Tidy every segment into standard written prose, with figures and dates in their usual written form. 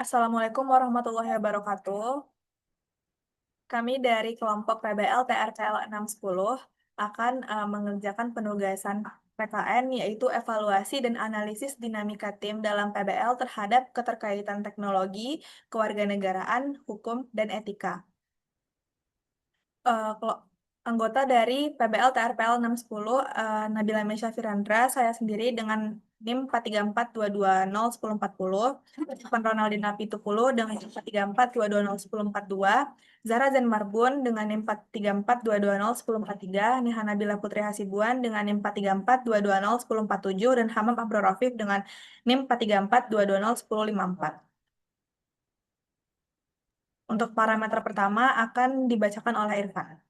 Assalamualaikum warahmatullahi wabarakatuh. Kami dari kelompok PBL TRCL 610 akan mengerjakan penugasan PKN yaitu evaluasi dan analisis dinamika tim dalam PBL terhadap keterkaitan teknologi, kewarganegaraan, hukum, dan etika. Anggota dari PBL TRPL 610 Nabila Mesya Firandra, saya sendiri dengan NIM 43422011040, Van Ronaldina Pitupulu dengan NIM 43422011042, Zahra Zain Marbun dengan NIM 43422011043, Niha Nabila Putri Hasibuan dengan NIM 43422011047, dan Hamam Abdul Rafiq dengan NIM 43422011054. Untuk parameter pertama akan dibacakan oleh Irfan.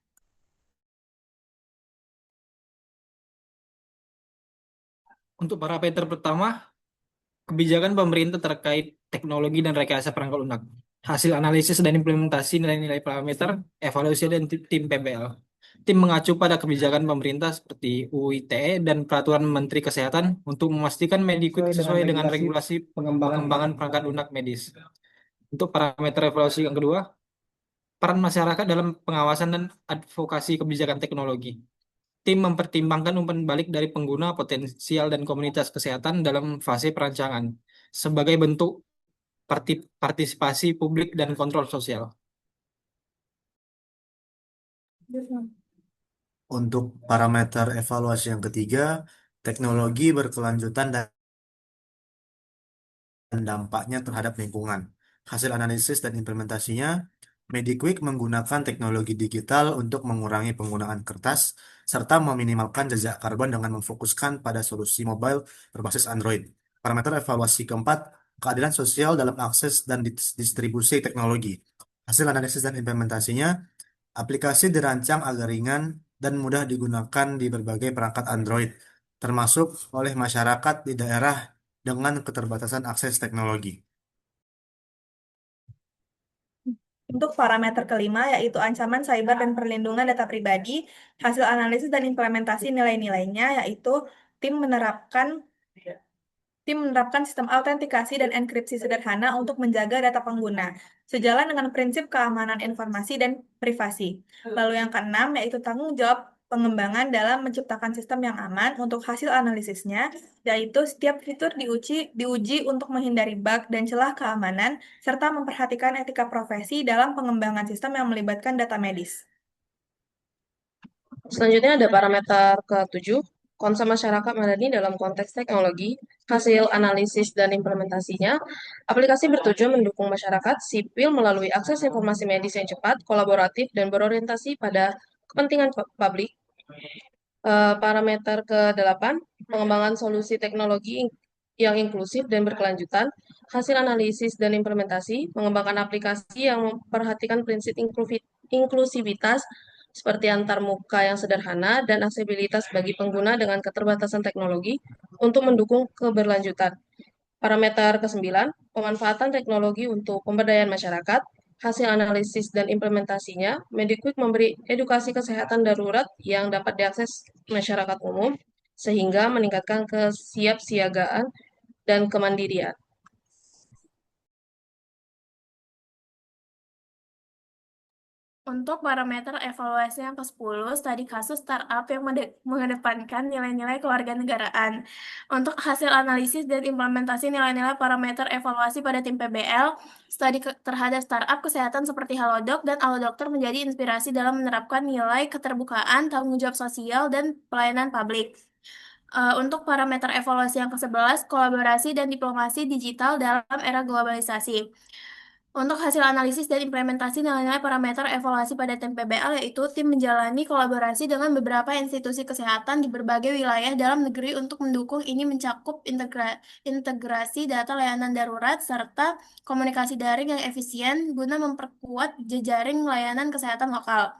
Untuk parameter pertama, kebijakan pemerintah terkait teknologi dan rekayasa perangkat lunak. Hasil analisis dan implementasi nilai-nilai parameter, evaluasi dan tim PBL. Tim mengacu pada kebijakan pemerintah seperti UU ITE dan Peraturan Menteri Kesehatan untuk memastikan Mendikbud sesuai dengan regulasi pengembangan perangkat lunak medis. Untuk parameter evaluasi yang kedua, peran masyarakat dalam pengawasan dan advokasi kebijakan teknologi. Tim mempertimbangkan umpan balik dari pengguna potensial dan komunitas kesehatan dalam fase perancangan sebagai bentuk partisipasi publik dan kontrol sosial. Untuk parameter evaluasi yang ketiga, teknologi berkelanjutan dan dampaknya terhadap lingkungan. Hasil analisis dan implementasinya, MediQuick menggunakan teknologi digital untuk mengurangi penggunaan kertas serta meminimalkan jejak karbon dengan memfokuskan pada solusi mobile berbasis Android. Parameter evaluasi keempat, keadilan sosial dalam akses dan distribusi teknologi. Hasil analisis dan implementasinya, aplikasi dirancang agar ringan dan mudah digunakan di berbagai perangkat Android, termasuk oleh masyarakat di daerah dengan keterbatasan akses teknologi. Untuk parameter kelima, yaitu ancaman cyber dan perlindungan data pribadi, hasil analisis dan implementasi nilai-nilainya, yaitu tim menerapkan tim menerapkan sistem autentikasi dan enkripsi sederhana untuk menjaga data pengguna, sejalan dengan prinsip keamanan informasi dan privasi. Lalu yang keenam, yaitu tanggung jawab pengembangan dalam menciptakan sistem yang aman. Untuk hasil analisisnya, yaitu setiap fitur diuji untuk menghindari bug dan celah keamanan, serta memperhatikan etika profesi dalam pengembangan sistem yang melibatkan data medis. Selanjutnya ada parameter ke-7, concern masyarakat madani dalam konteks teknologi, hasil analisis dan implementasinya. Aplikasi bertujuan mendukung masyarakat sipil melalui akses informasi medis yang cepat, kolaboratif, dan berorientasi pada kepentingan publik. Parameter ke-8, pengembangan solusi teknologi yang inklusif dan berkelanjutan, hasil analisis dan implementasi, mengembangkan aplikasi yang memperhatikan prinsip inklusivitas seperti antarmuka yang sederhana dan aksesibilitas bagi pengguna dengan keterbatasan teknologi untuk mendukung keberlanjutan. Parameter ke-9, pemanfaatan teknologi untuk pemberdayaan masyarakat, hasil analisis dan implementasinya, MediQuick memberi edukasi kesehatan darurat yang dapat diakses masyarakat umum, sehingga meningkatkan kesiapsiagaan dan kemandirian. Untuk parameter evaluasi yang ke-10, studi kasus startup yang mengedepankan nilai-nilai kewarganegaraan. Untuk hasil analisis dan implementasi nilai-nilai parameter evaluasi pada tim PBL, studi terhadap startup kesehatan seperti Halodoc dan Alodokter menjadi inspirasi dalam menerapkan nilai keterbukaan, tanggung jawab sosial, dan pelayanan publik. Untuk parameter evaluasi yang ke-11, kolaborasi dan diplomasi digital dalam era globalisasi. Untuk hasil analisis dan implementasi nilai-nilai parameter evaluasi pada tim PBL, yaitu tim menjalani kolaborasi dengan beberapa institusi kesehatan di berbagai wilayah dalam negeri untuk mendukung ini mencakup integrasi data layanan darurat serta komunikasi daring yang efisien guna memperkuat jejaring layanan kesehatan lokal.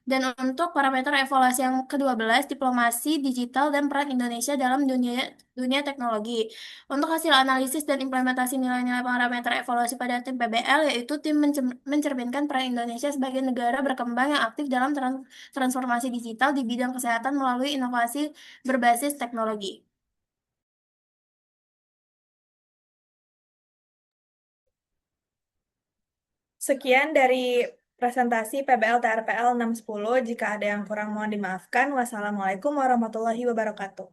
Dan untuk parameter evaluasi yang ke-12, diplomasi digital dan peran Indonesia dalam dunia teknologi. Untuk hasil analisis dan implementasi nilai-nilai parameter evaluasi pada tim PBL, yaitu tim mencerminkan peran Indonesia sebagai negara berkembang yang aktif dalam transformasi digital di bidang kesehatan melalui inovasi berbasis teknologi. . Sekian dari presentasi PBL TRPL 610. Jika ada yang kurang mohon dimaafkan. Wassalamualaikum warahmatullahi wabarakatuh.